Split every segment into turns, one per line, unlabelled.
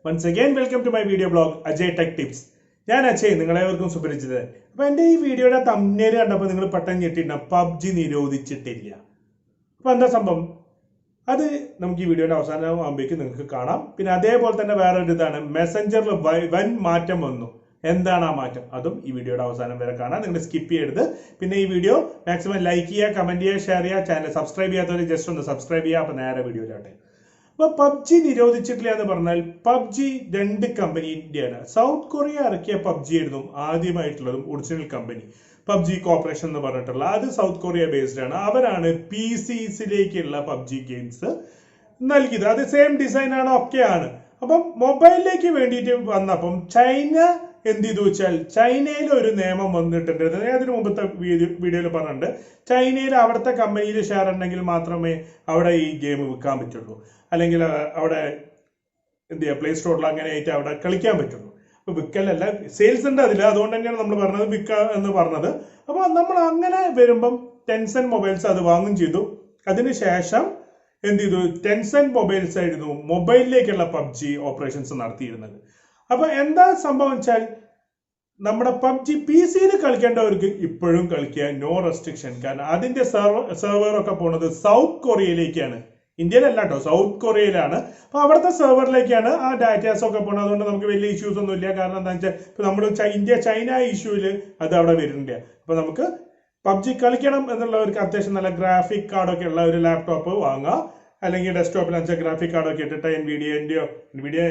Once again, welcome to my video blog, AjayTechTips. I am Ajay, you are welcome to the video. If thumbnail PUBG നിരോധിച്ചിട്ടില്ല. അപ്പോൾ എന്താ സംഭവം? അത് നമുക്ക് ഈ വീഡിയോയുടെ അവസാനമാകുമ്പോഴേക്കും നിങ്ങൾക്ക് കാണാം. പിന്നെ അതേപോലെ തന്നെ വേറൊരു ഇതാണ് മെസഞ്ചറിൽ വൻ മാറ്റം വന്നു. എന്താണ് ആ മാറ്റം? അതും ഈ വീഡിയോയുടെ അവസാനം വരെ കാണാം. നിങ്ങൾ സ്കിപ്പ് ചെയ്യരുത്. പിന്നെ ഈ വീഡിയോ മാക്സിമം ലൈക്ക് ചെയ്യുക, കമന്റ് ചെയ്യുക, ഷെയർ ചെയ്യുക. ചാനൽ സബ്സ്ക്രൈബ് ചെയ്യാത്തവർ ജസ്റ്റ് ഒന്ന് സബ്സ്ക്രൈബ് ചെയ്യുക. അപ്പോൾ നേരെ വീഡിയോയിലോട്ടെ. അപ്പോൾ പബ്ജി നിരോധിച്ചിട്ടില്ല എന്ന് പറഞ്ഞാൽ പബ്ജി രണ്ട് കമ്പനിയുടെയാണ്. സൗത്ത് കൊറിയ ഇറക്കിയ പബ്ജി ആയിരുന്നു ആദ്യമായിട്ടുള്ളതും ഒറിജിനൽ കമ്പനി. പബ്ജി കോർപ്പറേഷൻ എന്ന് പറഞ്ഞിട്ടുള്ള അത് സൗത്ത് കൊറിയ ബേസ്ഡ് ആണ്. അവരാണ് PCസിലേക്കുള്ള പബ്ജി ഗെയിംസ് നൽകിയത്. അത് സെയിം ഡിസൈൻ ആണ്, ഒക്കെയാണ്. അപ്പം മൊബൈലിലേക്ക് വേണ്ടിയിട്ട് വന്നപ്പം ചൈന എന്ത് ചെയ്തു വെച്ചാൽ ചൈനയിൽ ഒരു നിയമം വന്നിട്ടുണ്ട്. അതിന് മുമ്പത്തെ വീഡിയോയിൽ പറഞ്ഞിട്ടുണ്ട്. ചൈനയിൽ അവിടുത്തെ കമ്പനിയിൽ ഷെയർ ഉണ്ടെങ്കിൽ മാത്രമേ അവിടെ ഈ ഗെയിം വിൽക്കാൻ പറ്റുള്ളൂ, അല്ലെങ്കിൽ അവിടെ എന്ത് ചെയ്യുക പ്ലേ സ്റ്റോറിൽ അങ്ങനെ ആയിട്ട് അവിടെ കളിക്കാൻ പറ്റുള്ളൂ. അപ്പോൾ വിൽക്കലല്ല, സെയിൽസ് ഉണ്ട് അതിൽ. അതുകൊണ്ട് തന്നെയാണ് നമ്മൾ പറഞ്ഞത് വിൽക്കുക എന്ന് പറഞ്ഞത്. അപ്പോൾ നമ്മൾ അങ്ങനെ വരുമ്പം ടെൻസൻ മൊബൈൽസ് അത് വാങ്ങും ചെയ്തു. അതിനുശേഷം എന്ത് ചെയ്തു, ടെൻസൻ മൊബൈൽസ് ആയിരുന്നു മൊബൈലിലേക്കുള്ള പബ്ജി ഓപ്പറേഷൻസ് നടത്തിയിരുന്നത്. അപ്പൊ എന്താ സംഭവം വെച്ചാൽ നമ്മുടെ പബ്ജി PCയിൽ കളിക്കേണ്ടവർക്ക് ഇപ്പോഴും കളിക്കുക, നോ റെസ്ട്രിക്ഷൻ. കാരണം അതിന്റെ സെർവറൊക്കെ പോണത് സൗത്ത് കൊറിയയിലേക്കാണ്, ഇന്ത്യയിലല്ല കേട്ടോ, സൗത്ത് കൊറിയയിലാണ്. അപ്പൊ അവിടുത്തെ സെർവറിലേക്കാണ് ആ ഡാറ്റാസ് ഒക്കെ പോണത്. അതുകൊണ്ട് നമുക്ക് വലിയ ഇഷ്യൂസ് ഒന്നും ഇല്ല. കാരണം എന്താ വെച്ചാൽ ഇപ്പൊ നമ്മൾ ഇന്ത്യ ചൈന ഇഷ്യൂവിൽ അത് അവിടെ വരുന്നുണ്ട്. അപ്പൊ നമുക്ക് പബ്ജി കളിക്കണം എന്നുള്ളവർക്ക് അത്യാവശ്യം നല്ല ഗ്രാഫിക് കാർഡൊക്കെ ഉള്ള ഒരു ലാപ്ടോപ്പ് വാങ്ങുക, അല്ലെങ്കിൽ ഡെസ്ക്ടോപ്പിൽ വെച്ചാൽ ഗ്രാഫിക് കാർഡൊക്കെ ഇട്ടിട്ട് NVIDIA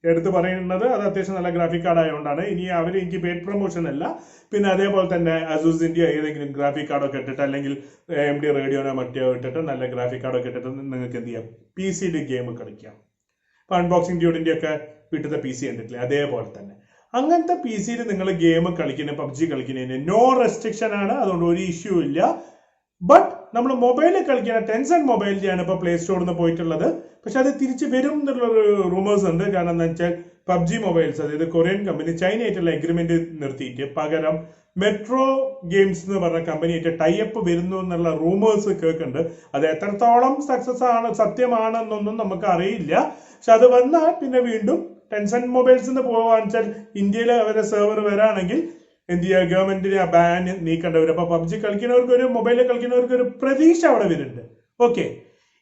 എടുത്ത് പറയുന്നത് അത് അത്യാവശ്യം നല്ല ഗ്രാഫിക് കാർഡ് ആയതുകൊണ്ടാണ്. ഇനി അവർ എനിക്ക് പെയ്ഡ് പ്രൊമോഷൻ അല്ല. പിന്നെ അതേപോലെ തന്നെ അസൂസിന്റെ ഏതെങ്കിലും ഗ്രാഫിക് കാർഡൊക്കെ ഇട്ടിട്ട്, അല്ലെങ്കിൽ AMD റേഡിയോനോ മറ്റോ ഇട്ടിട്ട് നല്ല ഗ്രാഫിക് കാർഡൊക്കെ ഇട്ടിട്ട് നിങ്ങൾക്ക് എന്ത് ചെയ്യാം, PCയിൽ ഗെയിം കളിക്കാം. ഇപ്പൊ അൺബോക്സിംഗ് ഡ്യൂഡിന്റെ ഒക്കെ വീട്ടിലത്തെ PC കണ്ടിട്ടില്ലേ, അതേപോലെ തന്നെ അങ്ങനത്തെ PCയിൽ നിങ്ങൾ ഗെയിം കളിക്കുന്ന പബ്ജി കളിക്കുന്നതിന് നോ റെസ്ട്രിക്ഷൻ ആണ്. അതുകൊണ്ട് ഒരു ഇഷ്യൂ ഇല്ല. ബട്ട് നമ്മൾ മൊബൈലിൽ കളിക്കുന്ന ടെൻസൻ മൊബൈലിലാണ് ഇപ്പോൾ പ്ലേ സ്റ്റോറിൽ നിന്ന് പോയിട്ടുള്ളത്. പക്ഷെ അത് തിരിച്ച് വരും എന്നുള്ളൊരു റൂമേഴ്സ് ഉണ്ട്. കാരണം എന്താ വെച്ചാൽ പബ്ജി മൊബൈൽസ്, അതായത് കൊറിയൻ കമ്പനി ചൈനയായിട്ടുള്ള എഗ്രിമെന്റ് നിർത്തിയിട്ട് പകരം മെട്രോ ഗെയിംസ് എന്ന് പറഞ്ഞ കമ്പനിയായിട്ട് ടൈപ്പ് വരുന്നു എന്നുള്ള റൂമേഴ്സ് കേൾക്കുന്നുണ്ട്. അത് എത്രത്തോളം സക്സസ് ആണ്, സത്യമാണെന്നൊന്നും നമുക്ക് അറിയില്ല. പക്ഷെ അത് വന്നാൽ പിന്നെ വീണ്ടും ടെൻസൻ മൊബൈൽസിന് പോകാന്ന് വെച്ചാൽ ഇന്ത്യയിൽ അവരുടെ സെർവർ വരാണെങ്കിൽ എന്ത് ചെയ്യുക, ഗവൺമെന്റിന് ആ ബാൻ നീക്കേണ്ടവർ. അപ്പൊ പബ്ജി കളിക്കുന്നവർക്ക് ഒരു മൊബൈലിൽ കളിക്കുന്നവർക്ക് ഒരു പ്രതീക്ഷ അവിടെ വരുന്നുണ്ട്. ഓക്കെ,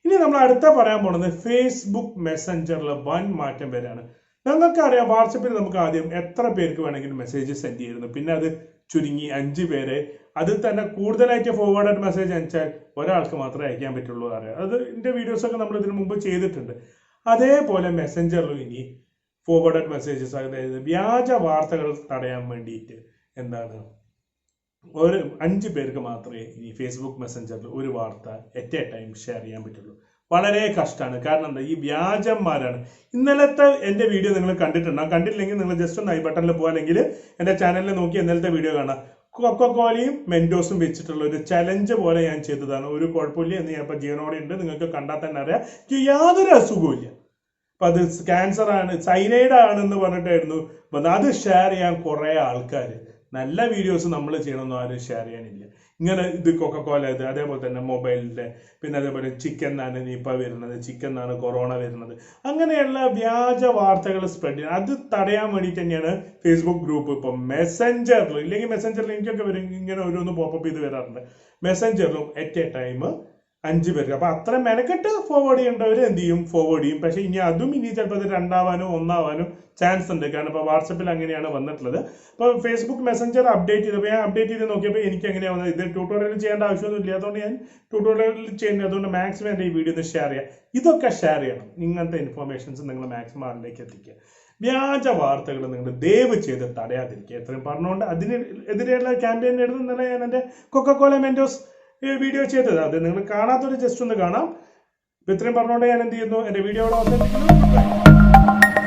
ഇനി നമ്മൾ അടുത്ത പറയാൻ പോകുന്നത് ഫേസ്ബുക്ക് മെസ്സഞ്ചറിൽ വൻ മാറ്റം വരാണ്. ഞങ്ങൾക്കറിയാം, വാട്സപ്പിൽ നമുക്ക് ആദ്യം എത്ര പേർക്ക് വേണമെങ്കിലും മെസ്സേജ് സെൻഡ് ചെയ്യുന്നു. പിന്നെ അത് ചുരുങ്ങി 5 പേരെ, അതിൽ തന്നെ കൂടുതലായിട്ട് ഫോർവേഡഡ് മെസ്സേജ് അയച്ചാൽ ഒരാൾക്ക് മാത്രമേ അയക്കാൻ പറ്റുള്ളൂ അറിയാം. അത് എന്റെ വീഡിയോസ് ഒക്കെ നമ്മൾ ഇതിനു മുമ്പ് ചെയ്തിട്ടുണ്ട്. അതേപോലെ മെസ്സഞ്ചറിലും ഇനി ഫോർവേഡഡ് മെസ്സേജസ്, അതായത് വ്യാജ വാർത്തകൾ തടയാൻ വേണ്ടിയിട്ട് എന്താണ്, ഒരു 5 പേർക്ക് മാത്രമേ ഇനി ഫേസ്ബുക്ക് മെസ്സഞ്ചറിൽ ഒരു വാർത്ത അറ്റ് എ ടൈം ഷെയർ ചെയ്യാൻ പറ്റുള്ളൂ. വളരെ കഷ്ടമാണ്. കാരണം എന്താ, ഈ വ്യാജന്മാരാണ്. ഇന്നലത്തെ എൻ്റെ വീഡിയോ നിങ്ങൾ കണ്ടിട്ടുണ്ടാകും. കണ്ടില്ലെങ്കിൽ നിങ്ങൾ ജസ്റ്റ് ഒന്ന് ഐ ബട്ടണിൽ പോകുക, അല്ലെങ്കിൽ എൻ്റെ ചാനലിൽ നോക്കി ഇന്നലത്തെ വീഡിയോ കാണാം. കൊക്കോലയും മെൻഡോസും വെച്ചിട്ടുള്ള ഒരു ചലഞ്ച് പോലെ ഞാൻ ചെയ്തതാണ്. ഒരു കുഴപ്പമില്ല എന്ന് ഞാൻ ഇപ്പം ജീവനോടെ ഉണ്ട്, നിങ്ങൾക്ക് കണ്ടാൽ തന്നെ അറിയാം. യാതൊരു അസുഖവും ഇല്ല. അപ്പൊ അത് ക്യാൻസർ ആണ്, സൈനൈഡ് ആണെന്ന് പറഞ്ഞിട്ടായിരുന്നു. അത് ഷെയർ ചെയ്യാൻ കുറെ ആൾക്കാർ, നല്ല വീഡിയോസ് നമ്മൾ ചെയ്യണമെന്നും ആരും ഷെയർ ചെയ്യാനില്ല. ഇങ്ങനെ ഇത് കൊക്കോല, ഇത് അതേപോലെ തന്നെ മൊബൈലിന്റെ, പിന്നെ അതേപോലെ ചിക്കൻ എന്നാണ് നിപ്പ വരുന്നത്, ചിക്കൻ എന്നാണ് കൊറോണ വരുന്നത്, അങ്ങനെയുള്ള വ്യാജ വാർത്തകൾ സ്പ്രെഡ് ചെയ്യുന്നത്. അത് തടയാൻ വേണ്ടിയിട്ട് തന്നെയാണ് ഫേസ്ബുക്ക് ഗ്രൂപ്പ് ഇപ്പം മെസ്സഞ്ചറിൽ, ഇല്ലെങ്കിൽ മെസ്സഞ്ചറിൽ എനിക്കൊക്കെ വരും ഇങ്ങനെ ഓരോന്ന് പോപ്പപ്പ് ചെയ്ത് വരാറുണ്ട്. മെസ്സഞ്ചറിലും അറ്റ് എ ടൈം 5 പേർക്ക്. അപ്പൊ അത്ര മെനക്കെട്ട് ഫോർവേഡ് ചെയ്യേണ്ടവർ എന്ത് ചെയ്യും, ഫോർവേഡ് ചെയ്യും. പക്ഷെ ഇനി അതും ഇനി ചിലപ്പോൾ അത് 2 1 ചാൻസ് ഉണ്ട്. കാരണം ഇപ്പൊ വാട്സപ്പിൽ അങ്ങനെയാണ് വന്നിട്ടുള്ളത്. അപ്പൊ ഫേസ്ബുക്ക് മെസ്സഞ്ചർ അപ്ഡേറ്റ് ചെയ്തപ്പോൾ ഞാൻ അപ്ഡേറ്റ് ചെയ്ത് നോക്കിയപ്പോൾ എനിക്ക് എങ്ങനെയാണ് വന്നത്. ഇത് ട്യൂട്ടോറിയൽ ചെയ്യേണ്ട ആവശ്യമൊന്നും ഇല്ല. അതുകൊണ്ട് ഞാൻ ട്യൂട്ടോറിയൽ ചെയ്യുന്നത്. അതുകൊണ്ട് മാക്സിമം എൻ്റെ ഈ വീഡിയോ ഒന്ന് ഷെയർ ചെയ്യാം. ഇതൊക്കെ ഷെയർ ചെയ്യണം. ഇങ്ങനത്തെ ഇൻഫോർമേഷൻസ് നിങ്ങൾ മാക്സിമം ആളിലേക്ക് എത്തിക്കുക. വ്യാജ വാർത്തകൾ നിങ്ങൾ ദയവ് ചെയ്ത് തടയാതിരിക്കുക. എത്രയും പറഞ്ഞുകൊണ്ട് അതിനെതിരെയുള്ള ക്യാമ്പയിൻ എഴുതുന്നതാണ് ഞാൻ എൻ്റെ കൊക്കോല മെൻഡോസ് വീഡിയോ ചെയ്തത്. അത് നിങ്ങൾ കാണാത്തൊരു ജസ്റ്റ് ഒന്ന് കാണാം. ഇത്രയും പറഞ്ഞുകൊണ്ട് ഞാൻ എന്ത് ചെയ്യുന്നു, എൻ്റെ വീഡിയോ അവിടെ അവസാനിപ്പിക്കുന്നു.